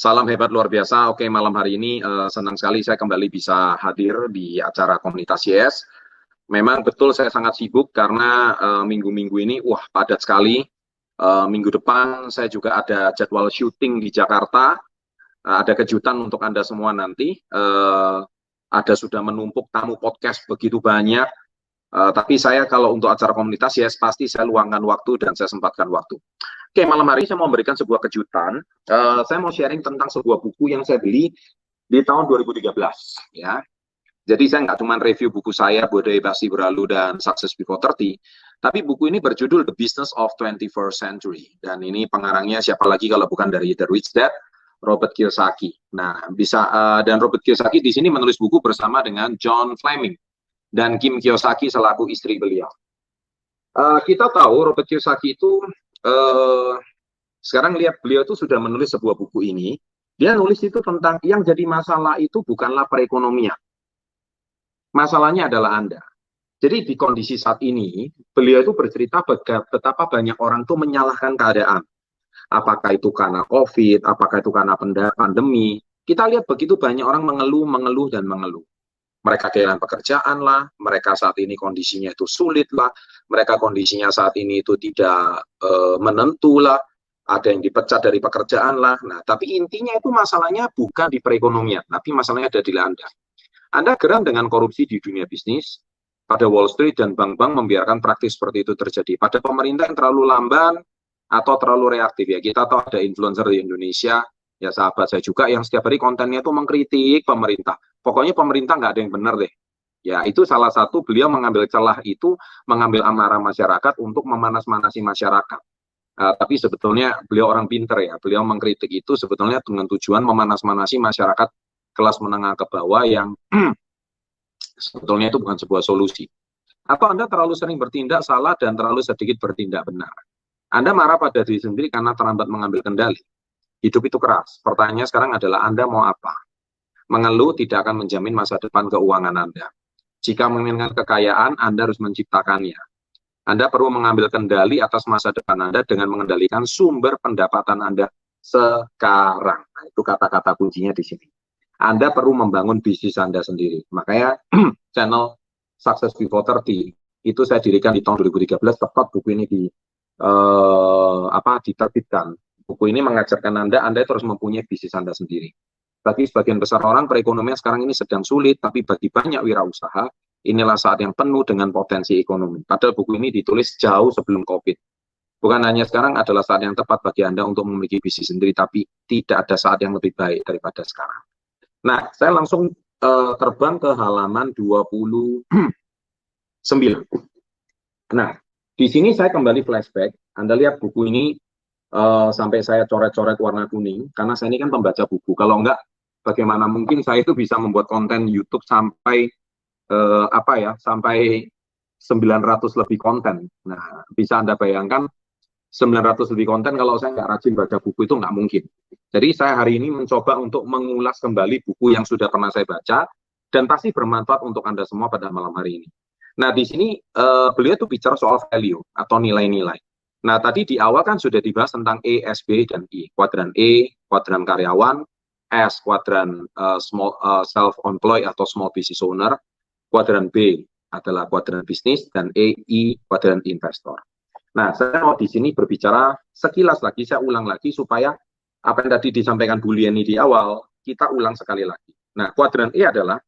Salam hebat luar biasa. Oke, malam hari ini senang sekali saya kembali bisa hadir di acara komunitas YS. Memang betul saya sangat sibuk karena minggu-minggu ini wah padat sekali. Minggu depan saya juga ada jadwal syuting di Jakarta. Ada kejutan untuk Anda semua nanti. Ada sudah menumpuk tamu podcast begitu banyak. Tapi saya kalau untuk acara komunitas YS pasti saya luangkan waktu dan saya sempatkan waktu. Oke, malam hari ini saya mau memberikan sebuah kejutan. Saya mau sharing tentang sebuah buku yang saya beli di tahun 2013. Ya. Jadi saya nggak cuma review buku saya, Bodai Basi Berlalu dan Success Before 30, tapi buku ini berjudul The Business of 21st Century. Dan ini pengarangnya siapa lagi kalau bukan dari The Rich Dad, Robert Kiyosaki. Nah, dan Robert Kiyosaki di sini menulis buku bersama dengan John Fleming dan Kim Kiyosaki selaku istri beliau. Kita tahu Robert Kiyosaki itu uh, sekarang lihat beliau itu sudah menulis sebuah buku ini. Dia nulis itu tentang yang jadi masalah itu bukanlah perekonomian. Masalahnya adalah Anda. Jadi di kondisi saat ini, beliau itu bercerita betapa banyak orang itu menyalahkan keadaan. Apakah itu karena COVID, apakah itu karena pandemi. Kita lihat begitu banyak orang mengeluh, mengeluh, dan mengeluh. Mereka kehilangan pekerjaan lah, mereka saat ini kondisinya itu sulit lah, mereka kondisinya saat ini itu tidak menentu lah, ada yang dipecat dari pekerjaan lah. Nah, tapi intinya itu masalahnya bukan di perekonomian, tapi masalahnya ada di Anda. Anda geram dengan korupsi di dunia bisnis, pada Wall Street dan bank-bank membiarkan praktis seperti itu terjadi. Pada pemerintah yang terlalu lamban atau terlalu reaktif ya. Kita tahu ada influencer di Indonesia, ya sahabat saya juga yang setiap hari kontennya itu mengkritik pemerintah. Pokoknya pemerintah nggak ada yang benar deh. Ya itu salah satu beliau mengambil celah itu, mengambil amarah masyarakat untuk memanas-manasi masyarakat. Tapi sebetulnya beliau orang pinter ya. Beliau mengkritik itu sebetulnya dengan tujuan memanas-manasi masyarakat kelas menengah ke bawah yang sebetulnya itu bukan sebuah solusi. Atau Anda terlalu sering bertindak salah dan terlalu sedikit bertindak benar. Anda marah pada diri sendiri karena terlambat mengambil kendali. Hidup itu keras. Pertanyaannya sekarang adalah Anda mau apa? Mengeluh tidak akan menjamin masa depan keuangan Anda. Jika menginginkan kekayaan, Anda harus menciptakannya. Anda perlu mengambil kendali atas masa depan Anda dengan mengendalikan sumber pendapatan Anda sekarang. Nah, itu kata-kata kuncinya di sini. Anda perlu membangun bisnis Anda sendiri. Makanya channel Success Before 30 itu saya dirikan di tahun 2013 tepat buku ini diterbitkan. Buku ini mengajarkan Anda terus mempunyai bisnis Anda sendiri. Bagi sebagian besar orang, perekonomian sekarang ini sedang sulit, tapi bagi banyak wirausaha, inilah saat yang penuh dengan potensi ekonomi. Padahal buku ini ditulis jauh sebelum COVID. Bukan hanya sekarang adalah saat yang tepat bagi Anda untuk memiliki bisnis sendiri, tapi tidak ada saat yang lebih baik daripada sekarang. Nah, saya langsung terbang ke halaman 29. Nah, di sini saya kembali flashback. Anda lihat buku ini sampai saya coret-coret warna kuning, karena saya ini kan pembaca buku. Kalau enggak, bagaimana mungkin saya itu bisa membuat konten YouTube sampai sampai 900 lebih konten. Nah, bisa Anda bayangkan 900 lebih konten kalau saya nggak rajin baca buku itu nggak mungkin. Jadi saya hari ini mencoba untuk mengulas kembali buku yang sudah pernah saya baca dan pasti bermanfaat untuk Anda semua pada malam hari ini. Nah, di sini beliau tuh bicara soal value atau nilai-nilai. Nah, tadi di awal kan sudah dibahas tentang E, S, B, dan I. Kuadran E, kuadran karyawan, S, kuadran self-employed atau small business owner, kuadran B adalah kuadran bisnis, dan E, I, kuadran investor. Nah, saya mau di sini berbicara sekilas lagi, saya ulang lagi supaya apa yang tadi disampaikan Bu Lieni di awal, kita ulang sekali lagi. Nah, kuadran E adalah,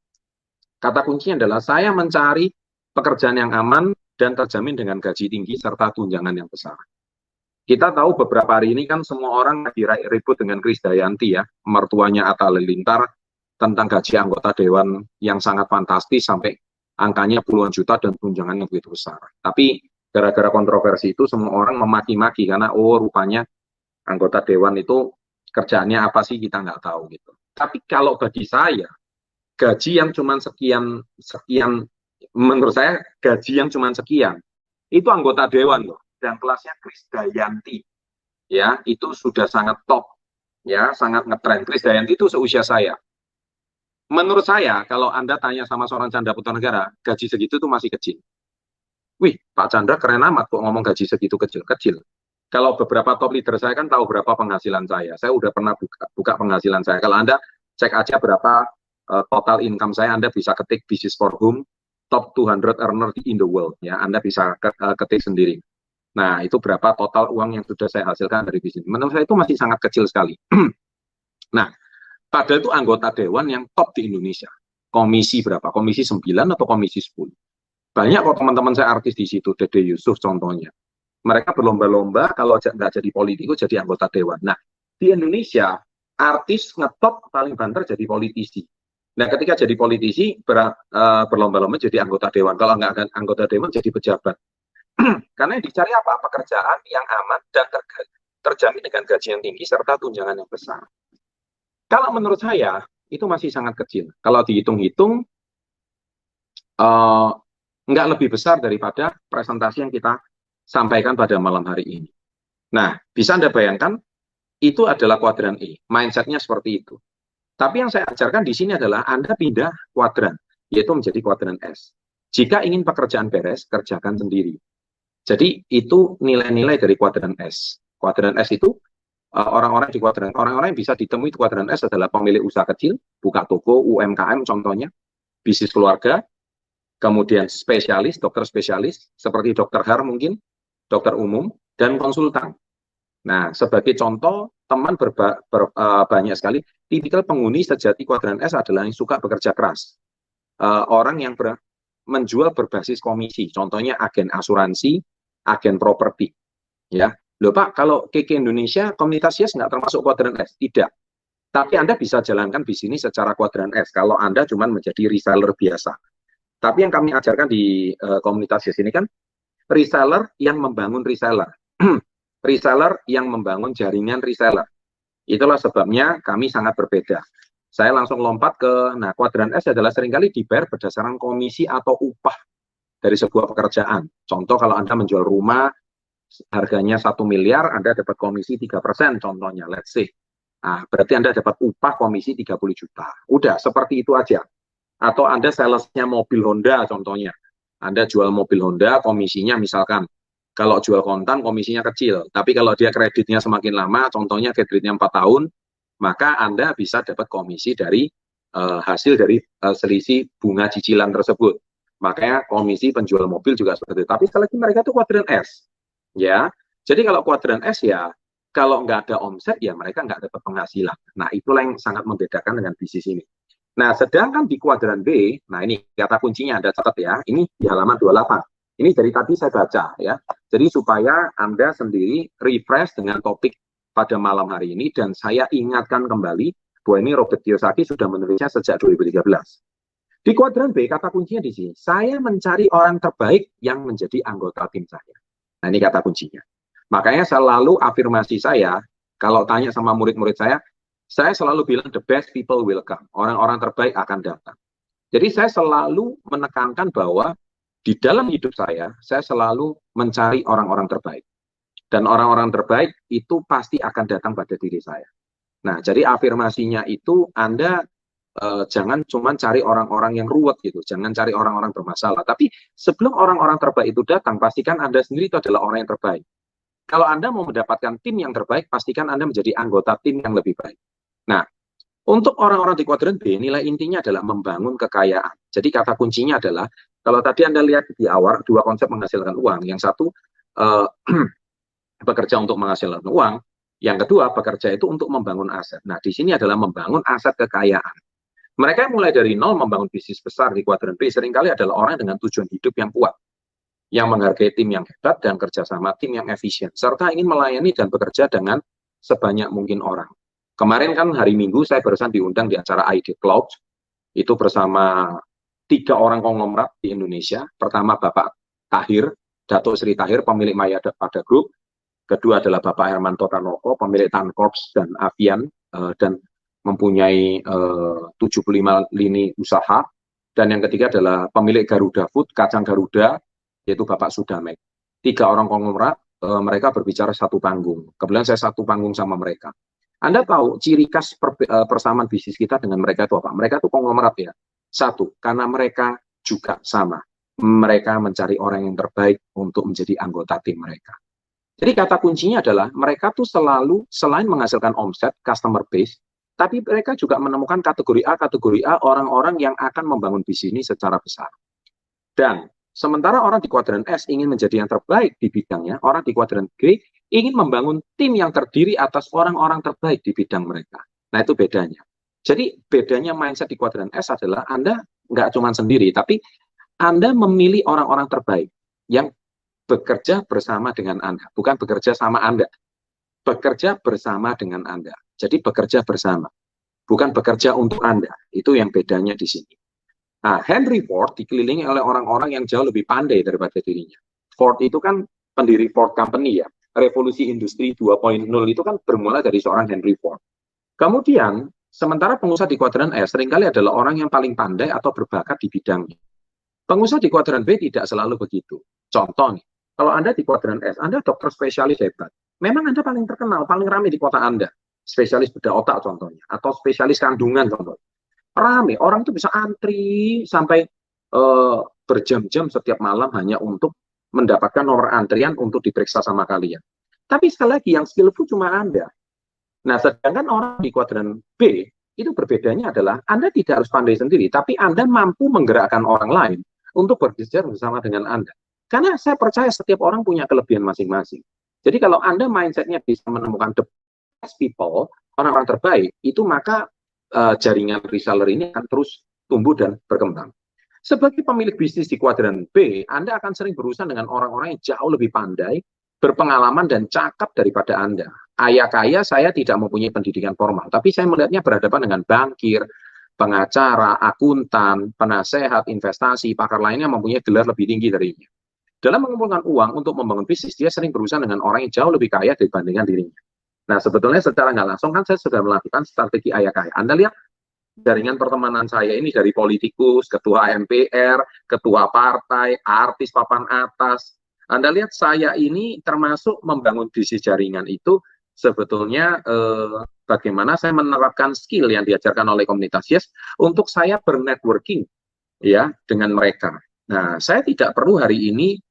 kata kuncinya adalah saya mencari pekerjaan yang aman dan terjamin dengan gaji tinggi serta tunjangan yang besar. Kita tahu beberapa hari ini kan semua orang lagi ribut dengan Krisdayanti ya, mertuanya Atta Halilintar, tentang gaji anggota dewan yang sangat fantastis sampai angkanya puluhan juta dan tunjangan yang begitu besar. Tapi gara-gara kontroversi itu semua orang memaki-maki karena rupanya anggota dewan itu kerjaannya apa sih kita nggak tahu gitu. Tapi kalau bagi saya gaji yang cuma sekian menurut saya gaji yang cuma sekian itu anggota dewan loh, dan kelasnya Krisdayanti ya, itu sudah sangat top ya, sangat ngetrend. Krisdayanti itu seusia saya. Menurut saya kalau Anda tanya sama seorang Chandra Putra Negara, gaji segitu tuh masih kecil. Wih, Pak Chandra keren amat kok ngomong gaji segitu kecil. Kalau beberapa top leader saya kan tahu berapa penghasilan saya udah pernah buka penghasilan saya. Kalau Anda cek aja berapa total income saya, Anda bisa ketik Business for Home top 200 earner in the world ya. Anda bisa ketik sendiri. Nah, itu berapa total uang yang sudah saya hasilkan dari bisnis. Menurut saya itu masih sangat kecil sekali. Nah, padahal itu anggota dewan yang top di Indonesia. Komisi berapa? Komisi 9 atau komisi 10? Banyak kok teman-teman saya artis di situ, Dede Yusuf contohnya. Mereka berlomba-lomba kalau nggak jadi politikus jadi anggota dewan. Nah, di Indonesia artis ngetop paling banter jadi politisi. Nah, ketika jadi politisi berlomba-lomba jadi anggota dewan. Kalau nggak anggota dewan jadi pejabat. Karena yang dicari apa? Pekerjaan yang aman dan terjamin dengan gaji yang tinggi serta tunjangan yang besar. Kalau menurut saya itu masih sangat kecil. Kalau dihitung-hitung nggak lebih besar daripada presentasi yang kita sampaikan pada malam hari ini. Nah, bisa Anda bayangkan itu adalah kuadran E. Mindsetnya seperti itu. Tapi yang saya ajarkan di sini adalah Anda pindah kuadran, yaitu menjadi kuadran S. Jika ingin pekerjaan beres, kerjakan sendiri. Jadi itu nilai-nilai dari kuadran S. Kuadran S itu orang-orang di kuadran, orang-orang yang bisa ditemui di kuadran S adalah pemilik usaha kecil, buka toko, UMKM contohnya, bisnis keluarga, kemudian spesialis, dokter spesialis, seperti dokter Har mungkin, dokter umum, dan konsultan. Nah, sebagai contoh, teman banyak sekali, tipikal penghuni sejati kuadran S adalah yang suka bekerja keras. Orang yang menjual berbasis komisi, contohnya agen asuransi, agen properti. Ya, loh Pak, kalau KK Indonesia, komunitas YES nggak termasuk kuadran S? Tidak. Tapi Anda bisa jalankan bisnis secara kuadran S, kalau Anda cuma menjadi reseller biasa. Tapi yang kami ajarkan di komunitas YES ini kan, reseller yang membangun reseller. Reseller yang membangun jaringan reseller. Itulah sebabnya kami sangat berbeda. Saya langsung lompat ke, nah kuadran S adalah seringkali dibayar berdasarkan komisi atau upah dari sebuah pekerjaan. Contoh kalau Anda menjual rumah, harganya 1 miliar, Anda dapat komisi 3% contohnya, let's say. Nah, berarti Anda dapat upah komisi 30 juta. Udah, seperti itu aja. Atau Anda salesnya mobil Honda contohnya. Anda jual mobil Honda, komisinya misalkan, kalau jual kontan komisinya kecil, tapi kalau dia kreditnya semakin lama, contohnya kreditnya 4 tahun, maka Anda bisa dapat komisi dari hasil dari selisih bunga cicilan tersebut. Makanya komisi penjual mobil juga seperti itu. Tapi sekali lagi mereka itu kuadran S. Ya, jadi kalau kuadran S ya, kalau nggak ada omset ya mereka nggak dapat penghasilan. Nah, itulah yang sangat membedakan dengan bisnis ini. Nah, sedangkan di kuadran B, nah ini kata kuncinya Anda catat ya, ini di halaman 28. Ini dari tadi saya baca ya. Jadi supaya Anda sendiri refresh dengan topik pada malam hari ini dan saya ingatkan kembali bahwa ini Robert Kiyosaki sudah menulisnya sejak 2013. Di kuadran B kata kuncinya di sini, saya mencari orang terbaik yang menjadi anggota tim saya. Nah, ini kata kuncinya. Makanya selalu afirmasi saya kalau tanya sama murid-murid saya selalu bilang the best people will come. Orang-orang terbaik akan datang. Jadi saya selalu menekankan bahwa di dalam hidup saya selalu mencari orang-orang terbaik. Dan orang-orang terbaik itu pasti akan datang pada diri saya. Nah, jadi afirmasinya itu Anda jangan cuma cari orang-orang yang ruwet gitu. Jangan cari orang-orang bermasalah. Tapi sebelum orang-orang terbaik itu datang, pastikan Anda sendiri itu adalah orang yang terbaik. Kalau Anda mau mendapatkan tim yang terbaik, pastikan Anda menjadi anggota tim yang lebih baik. Nah, untuk orang-orang di kuadran B, nilai intinya adalah membangun kekayaan. Jadi kata kuncinya adalah, kalau tadi Anda lihat di awal, dua konsep menghasilkan uang. Yang satu, bekerja untuk menghasilkan uang. Yang kedua, bekerja itu untuk membangun aset. Nah, di sini adalah membangun aset kekayaan. Mereka yang mulai dari nol membangun bisnis besar di kuadran B seringkali adalah orang dengan tujuan hidup yang kuat, yang menghargai tim yang hebat dan kerjasama tim yang efisien, serta ingin melayani dan bekerja dengan sebanyak mungkin orang. Kemarin kan hari Minggu saya barusan diundang di acara ID Cloud, itu bersama 3 orang konglomerat di Indonesia. Pertama Bapak Tahir, Datuk Sri Tahir, pemilik Maya Pada Group. Kedua adalah Bapak Hermanto Tanoko, pemilik Tankorps dan Avian, dan mempunyai 75 lini usaha. Dan yang ketiga adalah pemilik Garuda Food, kacang Garuda, yaitu Bapak Sudamek. 3 orang konglomerat, mereka berbicara satu panggung. Kebetulan saya satu panggung sama mereka. Anda tahu ciri khas persamaan bisnis kita dengan mereka itu apa? Mereka itu konglomerat ya. Satu, karena mereka juga sama. Mereka mencari orang yang terbaik untuk menjadi anggota tim mereka. Jadi kata kuncinya adalah mereka tuh selalu selain menghasilkan omset, customer base, tapi mereka juga menemukan kategori A orang-orang yang akan membangun bisnis secara besar. Dan sementara orang di kuadran S ingin menjadi yang terbaik di bidangnya, orang di kuadran G ingin membangun tim yang terdiri atas orang-orang terbaik di bidang mereka. Nah, itu bedanya. Jadi bedanya mindset di kuadran S adalah Anda nggak cuma sendiri, tapi Anda memilih orang-orang terbaik yang bekerja bersama dengan Anda, bukan bekerja sama Anda, bekerja bersama dengan Anda. Jadi bekerja bersama, bukan bekerja untuk Anda. Itu yang bedanya di sini. Nah, Henry Ford dikelilingi oleh orang-orang yang jauh lebih pandai daripada dirinya. Ford itu kan pendiri Ford Company ya. Revolusi industri 2.0 itu kan bermula dari seorang Henry Ford. Kemudian, sementara pengusaha di kuadran S seringkali adalah orang yang paling pandai atau berbakat di bidangnya. Pengusaha di kuadran B tidak selalu begitu. Contoh nih, kalau Anda di kuadran S, Anda dokter spesialis hebat. Memang Anda paling terkenal, paling ramai di kota Anda. Spesialis bedah otak contohnya, atau spesialis kandungan contohnya. Rame, orang itu bisa antri sampai berjam-jam setiap malam hanya untuk mendapatkan nomor antrian untuk diperiksa sama kalian. Tapi sekali lagi yang skillful cuma Anda. Nah, sedangkan orang di kuadran B itu berbedanya adalah Anda tidak harus pandai sendiri, tapi Anda mampu menggerakkan orang lain untuk bekerja bersama dengan Anda. Karena saya percaya setiap orang punya kelebihan masing-masing. Jadi kalau Anda mindsetnya bisa menemukan the best people, orang-orang terbaik, itu maka jaringan reseller ini akan terus tumbuh dan berkembang. Sebagai pemilik bisnis di kuadran B, Anda akan sering berurusan dengan orang-orang yang jauh lebih pandai, berpengalaman dan cakap daripada Anda. Ayah kaya saya tidak mempunyai pendidikan formal, tapi saya melihatnya berhadapan dengan bankir, pengacara, akuntan, penasehat, investasi, pakar lainnya mempunyai gelar lebih tinggi darinya. Dalam mengumpulkan uang untuk membangun bisnis, dia sering berurusan dengan orang yang jauh lebih kaya dibandingkan dirinya. Nah, sebetulnya secara nggak langsung kan saya sudah melakukan strategi ayah kaya. Anda lihat jaringan pertemanan saya ini dari politikus, ketua MPR, ketua partai, artis papan atas. Anda lihat saya ini termasuk membangun bisnis jaringan itu sebetulnya bagaimana saya menerapkan skill yang diajarkan oleh komunitas Yes untuk saya bernetworking ya dengan mereka. Nah, saya tidak perlu hari ini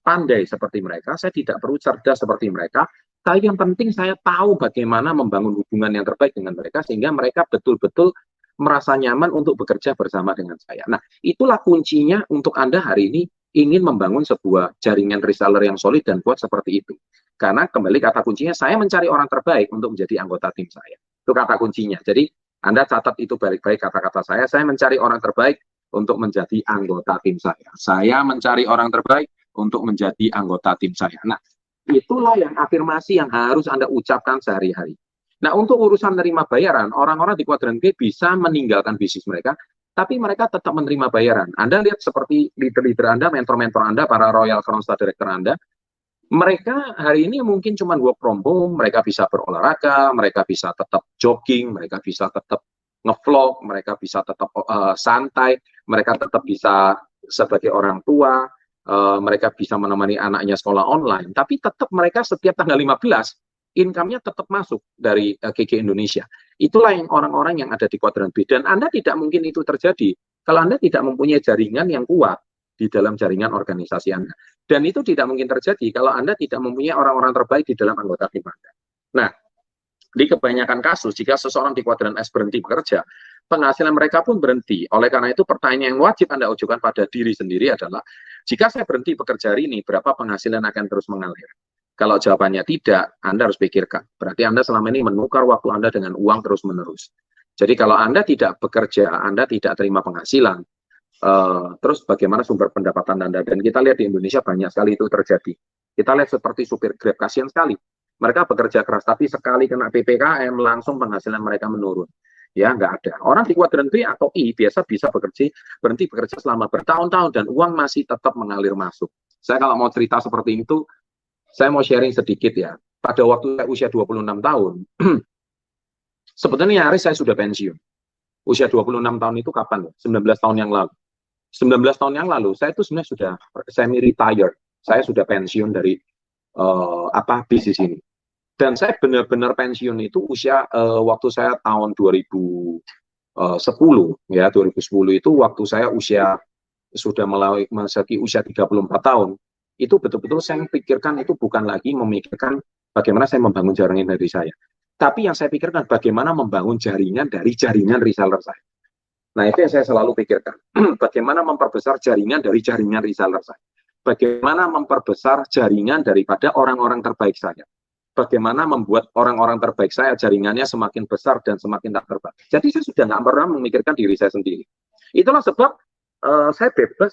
pandai seperti mereka, saya tidak perlu cerdas seperti mereka, tapi yang penting saya tahu bagaimana membangun hubungan yang terbaik dengan mereka sehingga mereka betul-betul merasa nyaman untuk bekerja bersama dengan saya. Nah, itulah kuncinya untuk Anda hari ini ingin membangun sebuah jaringan reseller yang solid dan kuat seperti itu. Karena kembali kata kuncinya, saya mencari orang terbaik untuk menjadi anggota tim saya. Itu kata kuncinya. Jadi Anda catat itu baik-baik kata-kata saya mencari orang terbaik untuk menjadi anggota tim saya. Saya mencari orang terbaik untuk menjadi anggota tim saya. Nah, itulah yang afirmasi yang harus Anda ucapkan sehari-hari. Nah, untuk urusan menerima bayaran, orang-orang di kuadran B bisa meninggalkan bisnis mereka, tapi mereka tetap menerima bayaran. Anda lihat seperti leader-leader Anda, mentor-mentor Anda, para Royal Crown Star Director Anda, mereka hari ini mungkin cuma work from home, mereka bisa berolahraga, mereka bisa tetap jogging, mereka bisa tetap ngevlog, mereka bisa tetap santai, mereka tetap bisa sebagai orang tua, mereka bisa menemani anaknya sekolah online, tapi tetap mereka setiap tanggal 15 income-nya tetap masuk dari KK Indonesia. Itulah yang orang-orang yang ada di kuadran B. Dan Anda tidak mungkin itu terjadi kalau Anda tidak mempunyai jaringan yang kuat di dalam jaringan organisasi Anda. Dan itu tidak mungkin terjadi kalau Anda tidak mempunyai orang-orang terbaik di dalam anggota tim Anda. Nah, di kebanyakan kasus, jika seseorang di kuadran S berhenti bekerja, penghasilan mereka pun berhenti. Oleh karena itu, pertanyaan yang wajib Anda ajukan pada diri sendiri adalah, jika saya berhenti bekerja hari ini, berapa penghasilan akan terus mengalir? Kalau jawabannya tidak, Anda harus pikirkan. Berarti Anda selama ini menukar waktu Anda dengan uang terus-menerus. Jadi kalau Anda tidak bekerja, Anda tidak terima penghasilan, terus bagaimana sumber pendapatan Anda? Dan kita lihat di Indonesia banyak sekali itu terjadi. Kita lihat seperti supir Grab, kasihan sekali. Mereka bekerja keras, tapi sekali kena PPKM, langsung penghasilan mereka menurun. Ya, nggak ada. Orang di kuadran B atau I biasa bisa berhenti bekerja selama bertahun-tahun dan uang masih tetap mengalir masuk. Saya kalau mau cerita seperti itu, saya mau sharing sedikit ya. Pada waktu saya usia 26 tahun, sebetulnya nyaris saya sudah pensiun. Usia 26 tahun itu kapan? 19 tahun yang lalu. 19 tahun yang lalu, saya itu sebenarnya sudah semi-retired. Saya sudah pensiun dari bisnis ini. Dan saya benar-benar pensiun itu usia waktu saya tahun 2010 ya, 2010 itu waktu saya usia sudah memasuki usia 34 tahun. itu betul-betul saya pikirkan itu bukan lagi memikirkan bagaimana saya membangun jaringan dari saya. Tapi yang saya pikirkan bagaimana membangun jaringan dari jaringan reseller saya. Nah, itu yang saya selalu pikirkan. Bagaimana memperbesar jaringan dari jaringan reseller saya. Bagaimana memperbesar jaringan daripada orang-orang terbaik saya. Bagaimana membuat orang-orang terbaik saya jaringannya semakin besar dan semakin tak terbatas. Jadi saya sudah nggak pernah memikirkan diri saya sendiri. Itulah sebab saya bebas.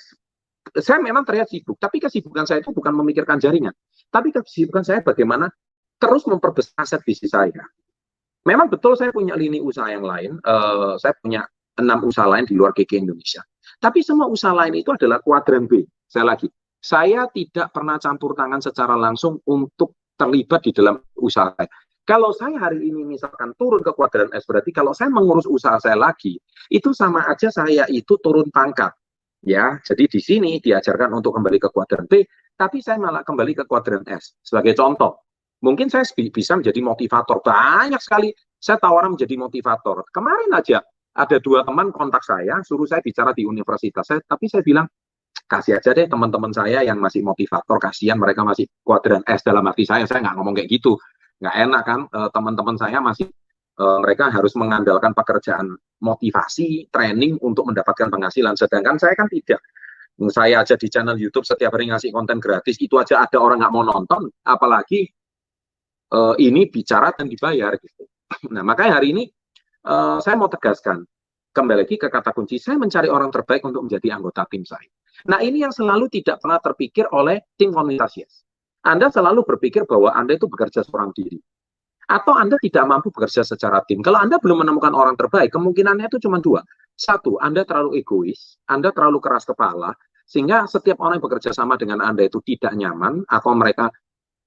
Saya memang terlihat sibuk, tapi kesibukan saya itu bukan memikirkan jaringan. Tapi kesibukan saya bagaimana terus memperbesar aset bisnis saya. Memang betul saya punya lini usaha yang lain. Saya punya 6 usaha lain di luar GG Indonesia. Tapi semua usaha lain itu adalah kuadran B. Saya tidak pernah campur tangan secara langsung untuk terlibat di dalam usaha saya. Kalau saya hari ini misalkan turun ke kuadran S, berarti kalau saya mengurus usaha saya lagi, itu sama aja saya itu turun pangkat. Ya, jadi di sini diajarkan untuk kembali ke kuadran B, tapi saya malah kembali ke kuadran S. Sebagai contoh, mungkin saya bisa menjadi motivator. Banyak sekali saya tawaran menjadi motivator. Kemarin aja ada 2 teman kontak saya, suruh saya bicara di universitas saya, tapi saya bilang, kasih aja deh teman-teman saya yang masih motivator, kasihan mereka masih kuadran S. Dalam hati saya nggak ngomong kayak gitu. Nggak enak kan, teman-teman saya masih, mereka harus mengandalkan pekerjaan motivasi, training untuk mendapatkan penghasilan. Sedangkan saya kan tidak. Saya aja di channel YouTube setiap hari ngasih konten gratis, itu aja ada orang nggak mau nonton, apalagi ini bicara dan dibayar gitu. Nah, makanya hari ini saya mau tegaskan, kembali lagi ke kata kunci, saya mencari orang terbaik untuk menjadi anggota tim saya. Nah, ini yang selalu tidak pernah terpikir oleh tim komunitas Yes. Anda selalu berpikir bahwa Anda itu bekerja seorang diri. Atau Anda tidak mampu bekerja secara tim. Kalau Anda belum menemukan orang terbaik, kemungkinannya itu cuma 2. 1, Anda terlalu egois, Anda terlalu keras kepala, sehingga setiap orang yang bekerja sama dengan Anda itu tidak nyaman, atau mereka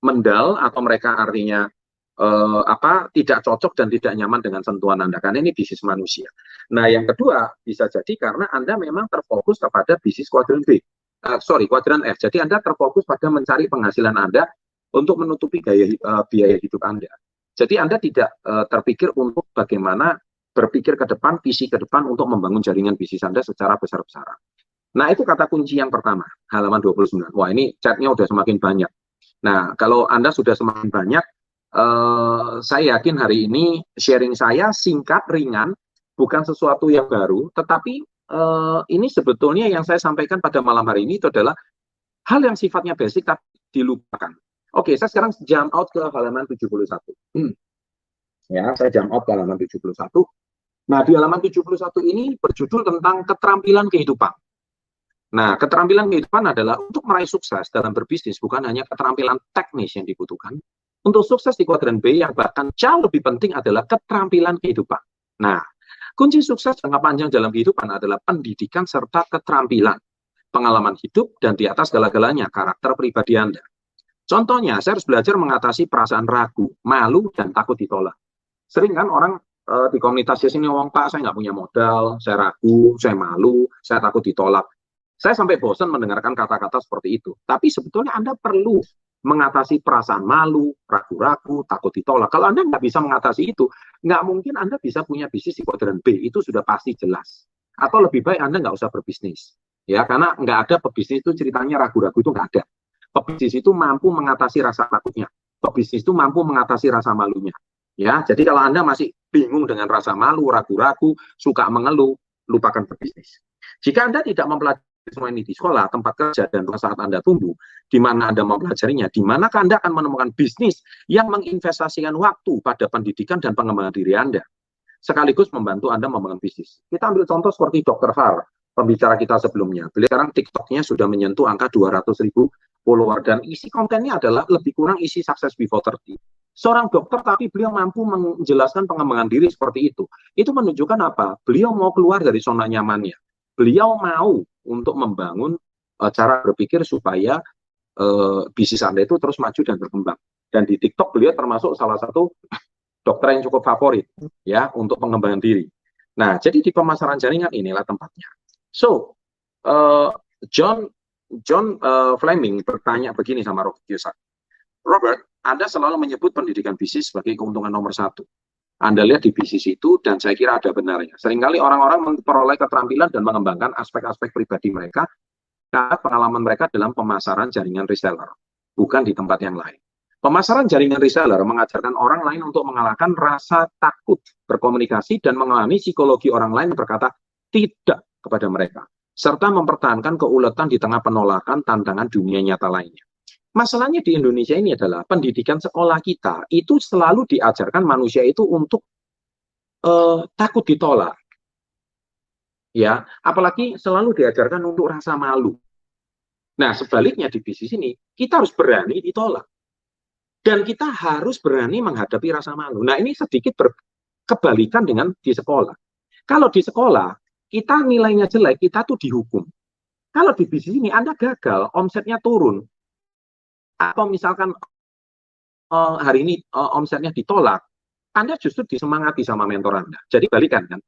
mendal, atau mereka artinya tidak cocok dan tidak nyaman dengan sentuhan Anda, karena ini bisnis manusia. Nah, yang kedua bisa jadi karena Anda memang terfokus kepada bisnis kuadran B, kuadran F. Jadi Anda terfokus pada mencari penghasilan Anda untuk menutupi biaya hidup Anda. Jadi Anda tidak terpikir untuk bagaimana berpikir ke depan, visi ke depan untuk membangun jaringan bisnis Anda secara besar-besaran. Nah, itu kata kunci yang pertama, halaman 29. Wah, ini chatnya udah semakin banyak. Nah, kalau Anda sudah semakin banyak, saya yakin hari ini sharing saya singkat, ringan, bukan sesuatu yang baru, tetapi ini sebetulnya yang saya sampaikan pada malam hari ini itu adalah hal yang sifatnya basic tapi dilupakan. Oke, saya sekarang jump out ke halaman 71. Ya, saya jump out ke halaman 71. Nah, di halaman 71 ini berjudul tentang keterampilan kehidupan. Nah, keterampilan kehidupan adalah untuk meraih sukses dalam berbisnis, bukan hanya keterampilan teknis yang dibutuhkan. Untuk sukses di kuadran B yang bahkan jauh lebih penting adalah keterampilan kehidupan. Nah, kunci sukses jangka panjang dalam kehidupan adalah pendidikan serta keterampilan, pengalaman hidup, dan di atas segala-galanya karakter pribadi Anda. Contohnya, saya harus belajar mengatasi perasaan ragu, malu, dan takut ditolak. Sering kan orang di komunitas sini ngomong, Pak, saya nggak punya modal, saya ragu, saya malu, saya takut ditolak. Saya sampai bosan mendengarkan kata-kata seperti itu. Tapi sebetulnya Anda perlu mengatasi perasaan malu, ragu-ragu, takut ditolak. Kalau Anda nggak bisa mengatasi itu, nggak mungkin Anda bisa punya bisnis di kuadran B. Itu sudah pasti jelas. Atau lebih baik Anda nggak usah berbisnis. Ya, karena nggak ada pebisnis itu ceritanya ragu-ragu itu nggak ada. Pebisnis itu mampu mengatasi rasa takutnya. Pebisnis itu mampu mengatasi rasa malunya. Ya, jadi kalau Anda masih bingung dengan rasa malu, ragu-ragu, suka mengeluh, lupakan berbisnis. Jika Anda tidak mempelajari semua ini di sekolah, tempat kerja, dan saat Anda tumbuh, di mana Anda mempelajarinya, di manakah Anda akan menemukan bisnis yang menginvestasikan waktu pada pendidikan dan pengembangan diri Anda, sekaligus membantu Anda membangun bisnis. Kita ambil contoh seperti Dr. Har, pembicara kita sebelumnya. Beliau sekarang TikTok-nya sudah menyentuh angka 200.000 follower, dan isi kontennya adalah lebih kurang isi Success Before 30. Seorang dokter, tapi beliau mampu menjelaskan pengembangan diri seperti itu. Itu menunjukkan apa? Beliau mau keluar dari zona nyamannya. Beliau mau untuk membangun cara berpikir supaya bisnis Anda itu terus maju dan berkembang. Dan di TikTok beliau termasuk salah satu dokter yang cukup favorit ya untuk pengembangan diri. Nah, jadi di pemasaran jaringan inilah tempatnya. So, John Fleming bertanya begini sama Robert Kiyosaki. Robert, Anda selalu menyebut pendidikan bisnis sebagai keuntungan nomor 1. Anda lihat di bisnis itu, dan saya kira ada benarnya. Seringkali orang-orang memperoleh keterampilan dan mengembangkan aspek-aspek pribadi mereka karena pengalaman mereka dalam pemasaran jaringan reseller, bukan di tempat yang lain. Pemasaran jaringan reseller mengajarkan orang lain untuk mengalahkan rasa takut berkomunikasi dan mengalami psikologi orang lain yang berkata tidak kepada mereka, serta mempertahankan keuletan di tengah penolakan tantangan dunia nyata lainnya. Masalahnya di Indonesia ini adalah pendidikan sekolah kita itu selalu diajarkan manusia itu untuk takut ditolak, ya, apalagi selalu diajarkan untuk rasa malu. Nah, sebaliknya di bisnis ini kita harus berani ditolak dan kita harus berani menghadapi rasa malu. Nah, ini sedikit berkebalikan dengan di sekolah. Kalau di sekolah kita nilainya jelek, kita tuh dihukum. Kalau di bisnis ini Anda gagal, omsetnya turun, atau misalkan hari ini omsetnya ditolak, Anda justru disemangati sama mentor Anda. Jadi balikan kan.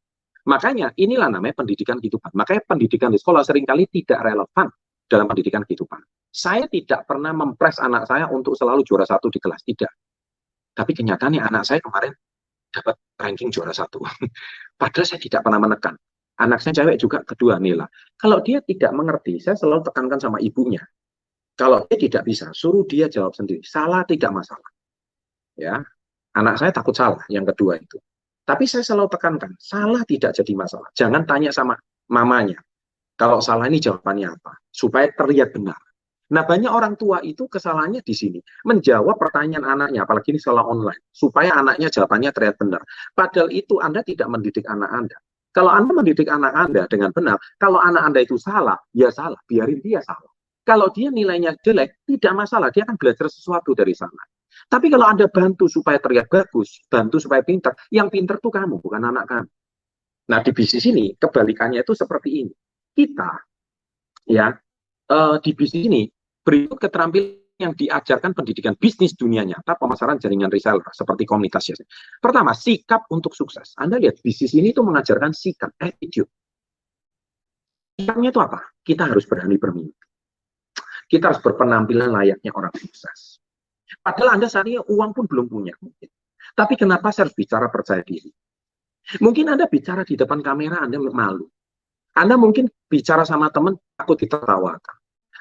Makanya inilah namanya pendidikan kehidupan. Makanya pendidikan di sekolah seringkali tidak relevan dalam pendidikan kehidupan. Saya tidak pernah mempres anak saya untuk selalu juara satu di kelas, tidak. Tapi kenyataannya anak saya kemarin dapat ranking juara satu. Padahal saya tidak pernah menekan. Anak saya cewek juga kedua, Nila. Kalau dia tidak mengerti, saya selalu tekankan sama ibunya. Kalau dia tidak bisa, suruh dia jawab sendiri. Salah tidak masalah. Ya, anak saya takut salah yang kedua itu. Tapi saya selalu tekankan, salah tidak jadi masalah. Jangan tanya sama mamanya. Kalau salah ini jawabannya apa? Supaya terlihat benar. Nah, banyak orang tua itu kesalahannya di sini. Menjawab pertanyaan anaknya, apalagi ini sekolah online. Supaya anaknya jawabannya terlihat benar. Padahal itu Anda tidak mendidik anak Anda. Kalau Anda mendidik anak Anda dengan benar, kalau anak Anda itu salah, ya salah. Biarin dia salah. Kalau dia nilainya jelek, tidak masalah. Dia akan belajar sesuatu dari sana. Tapi kalau Anda bantu supaya terlihat bagus, bantu supaya pintar, yang pintar tuh kamu, bukan anak kamu. Nah, di bisnis ini, kebalikannya itu seperti ini. Kita, ya, di bisnis ini, berikut keterampilan yang diajarkan pendidikan bisnis dunia nyata, pemasaran jaringan reseller, seperti komunitas. Ya. Pertama, sikap untuk sukses. Anda lihat, bisnis ini tuh mengajarkan sikap, attitude. Sikapnya itu apa? Kita harus berani bermimpi. Kita harus berpenampilan layaknya orang sukses. Padahal Anda saat ini uang pun belum punya. Mungkin. Tapi kenapa saya harus bicara percaya diri? Mungkin Anda bicara di depan kamera, Anda malu. Anda mungkin bicara sama teman, takut ditertawakan.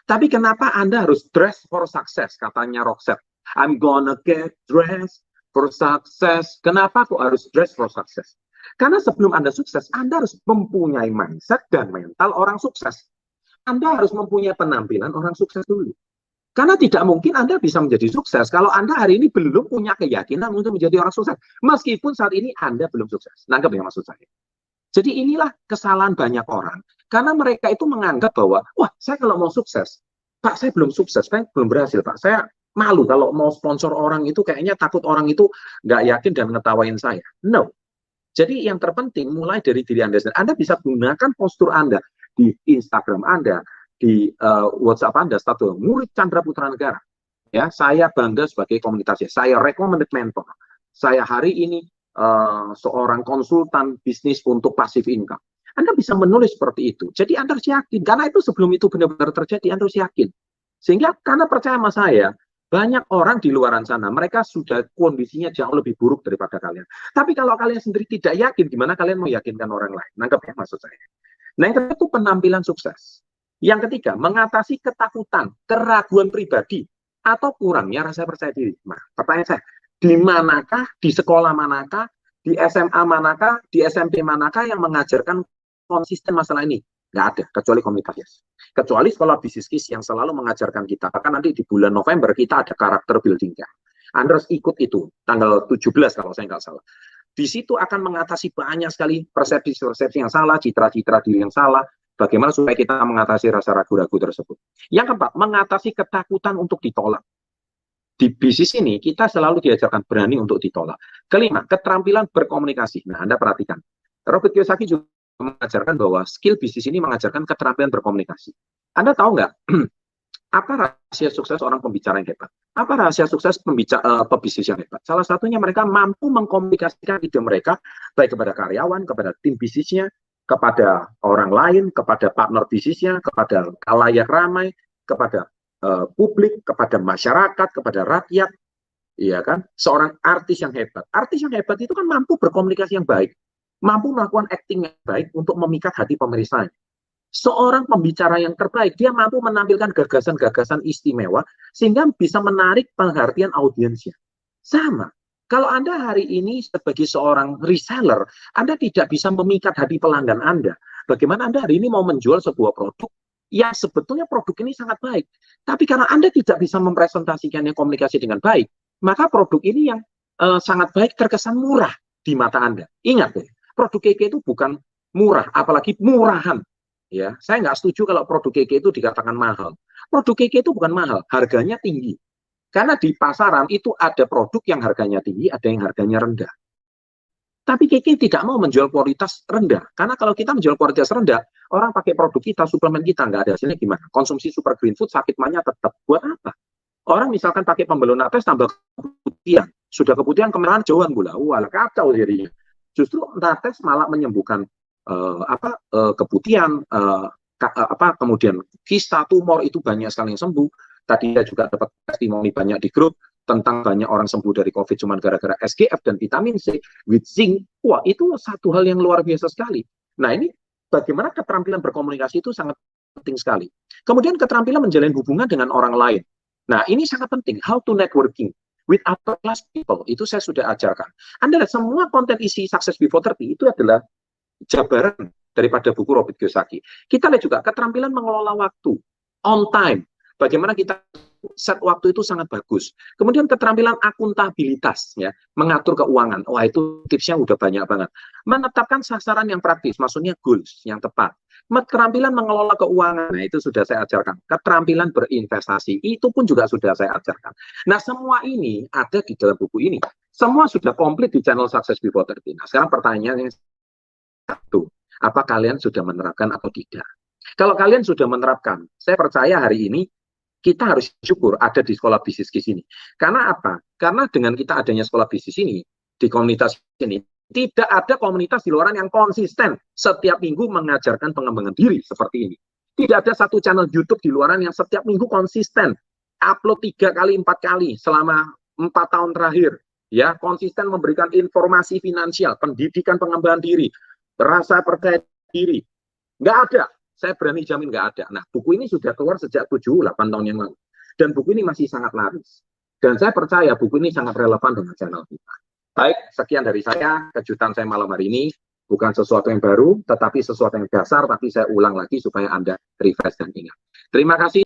Tapi kenapa Anda harus dress for success, katanya Roxette. I'm gonna get dressed for success. Kenapa kok harus dress for success? Karena sebelum Anda sukses, Anda harus mempunyai mindset dan mental orang sukses. Anda harus mempunyai penampilan orang sukses dulu. Karena tidak mungkin Anda bisa menjadi sukses kalau Anda hari ini belum punya keyakinan untuk menjadi orang sukses. Meskipun saat ini Anda belum sukses. Nangkep ya maksud saya? Jadi inilah kesalahan banyak orang. Karena mereka itu menganggap bahwa, wah saya kalau mau sukses, Pak saya belum sukses, saya belum berhasil Pak. Saya malu kalau mau sponsor orang itu kayaknya takut orang itu nggak yakin dan ngetawain saya. No. Jadi yang terpenting mulai dari diri Anda sendiri. Anda bisa gunakan postur Anda di Instagram Anda, di WhatsApp Anda, status murid Chandra Putra Negara. Ya, saya bangga sebagai komunitasnya. Saya recommended mentor. Saya hari ini seorang konsultan bisnis untuk passive income. Anda bisa menulis seperti itu. Jadi Anda harus yakin. Karena itu sebelum itu benar-benar terjadi, Anda harus yakin. Sehingga karena percaya sama saya, banyak orang di luar sana, mereka sudah kondisinya jauh lebih buruk daripada kalian. Tapi kalau kalian sendiri tidak yakin, gimana kalian mau yakinkan orang lain? Nangkep ya maksud saya? Nah, yang kedua itu penampilan sukses. Yang ketiga, mengatasi ketakutan, keraguan pribadi, atau kurangnya rasa percaya diri. Nah, pertanyaan saya, di manakah, di sekolah manakah, di SMA manakah, di SMP manakah yang mengajarkan konsisten masalah ini? Nggak ada, kecuali komunitas. Kecuali sekolah bisnis yang selalu mengajarkan kita. Bahkan nanti di bulan November kita ada karakter building-nya. Anda harus ikut itu, tanggal 17 kalau saya nggak salah. Di situ akan mengatasi banyak sekali persepsi-persepsi yang salah, citra-citra diri yang salah, bagaimana supaya kita mengatasi rasa ragu-ragu tersebut. Yang keempat, mengatasi ketakutan untuk ditolak. Di bisnis ini, kita selalu diajarkan berani untuk ditolak. Kelima, keterampilan berkomunikasi. Nah, Anda perhatikan. Robert Kiyosaki juga mengajarkan bahwa skill bisnis ini mengajarkan keterampilan berkomunikasi. Anda tahu nggak, apa rahasia sukses orang pembicara yang hebat? Apa rahasia sukses pebisnis yang hebat? Salah satunya mereka mampu mengkomunikasikan ide mereka, baik kepada karyawan, kepada tim bisnisnya, kepada orang lain, kepada partner bisnisnya, kepada khalayak ramai, kepada publik, kepada masyarakat, kepada rakyat, iya kan? Seorang artis yang hebat. Artis yang hebat itu kan mampu berkomunikasi yang baik, mampu melakukan acting yang baik untuk memikat hati pemirsanya. Seorang pembicara yang terbaik, dia mampu menampilkan gagasan-gagasan istimewa sehingga bisa menarik perhatian audiensnya. Sama. Kalau Anda hari ini sebagai seorang reseller, Anda tidak bisa memikat hati pelanggan Anda. Bagaimana Anda hari ini mau menjual sebuah produk yang sebetulnya produk ini sangat baik. Tapi karena Anda tidak bisa mempresentasikannya komunikasi dengan baik, maka produk ini yang sangat baik terkesan murah di mata Anda. Ingat, produk KK itu bukan murah, apalagi murahan. Ya, saya nggak setuju kalau produk KK itu dikatakan mahal. Produk KK itu bukan mahal, harganya tinggi. Karena di pasaran itu ada produk yang harganya tinggi, ada yang harganya rendah. Tapi KK tidak mau menjual kualitas rendah. Karena kalau kita menjual kualitas rendah, orang pakai produk kita, suplemen kita, nggak ada hasilnya gimana? Konsumsi super green food, sakit mah tetap. Buat apa? Orang misalkan pakai pembelum napas tambah keputihan. Sudah keputihan, kemerahan, jauhan gula. Wah, kacau jadinya. Justru napas malah menyembuhkan keputihan, kemudian kista, tumor itu banyak sekali yang sembuh. Tadi saya juga dapat testimoni banyak di grup tentang banyak orang sembuh dari COVID cuma gara-gara SGF dan vitamin C with zinc. Wah, itu satu hal yang luar biasa sekali. Nah, ini bagaimana keterampilan berkomunikasi itu sangat penting sekali. Kemudian keterampilan menjalin hubungan dengan orang lain. Nah, ini sangat penting. How to networking with upper class people. Itu saya sudah ajarkan. Anda lihat semua konten isi Success Before 30 itu adalah jabaran daripada buku Robert Kiyosaki. Kita lihat juga keterampilan mengelola waktu, on time. Bagaimana kita set waktu itu sangat bagus. Kemudian keterampilan akuntabilitas, ya, mengatur keuangan. Wah, itu tipsnya udah banyak banget. Menetapkan sasaran yang praktis, maksudnya goals yang tepat. Keterampilan mengelola keuangan, nah itu sudah saya ajarkan. Keterampilan berinvestasi, itu pun juga sudah saya ajarkan. Nah, semua ini ada di dalam buku ini. Semua sudah komplit di channel Success Before 30. Nah, sekarang pertanyaannya satu, apa kalian sudah menerapkan atau tidak? Kalau kalian sudah menerapkan, saya percaya hari ini kita harus syukur ada di sekolah bisnis di sini. Karena apa? Karena dengan kita adanya sekolah bisnis ini, di komunitas ini, tidak ada komunitas di luaran yang konsisten setiap minggu mengajarkan pengembangan diri seperti ini. Tidak ada satu channel YouTube di luaran yang setiap minggu konsisten upload 3 kali 4 kali selama 4 tahun terakhir, ya, konsisten memberikan informasi finansial, pendidikan pengembangan diri, rasa percaya diri. Nggak ada. Saya berani jamin nggak ada. Nah, buku ini sudah keluar sejak 7-8 tahun yang lalu. Dan buku ini masih sangat laris. Dan saya percaya buku ini sangat relevan dengan channel kita. Baik, sekian dari saya. Kejutan saya malam hari ini bukan sesuatu yang baru, tetapi sesuatu yang dasar, tapi saya ulang lagi supaya Anda refresh dan ingat. Terima kasih.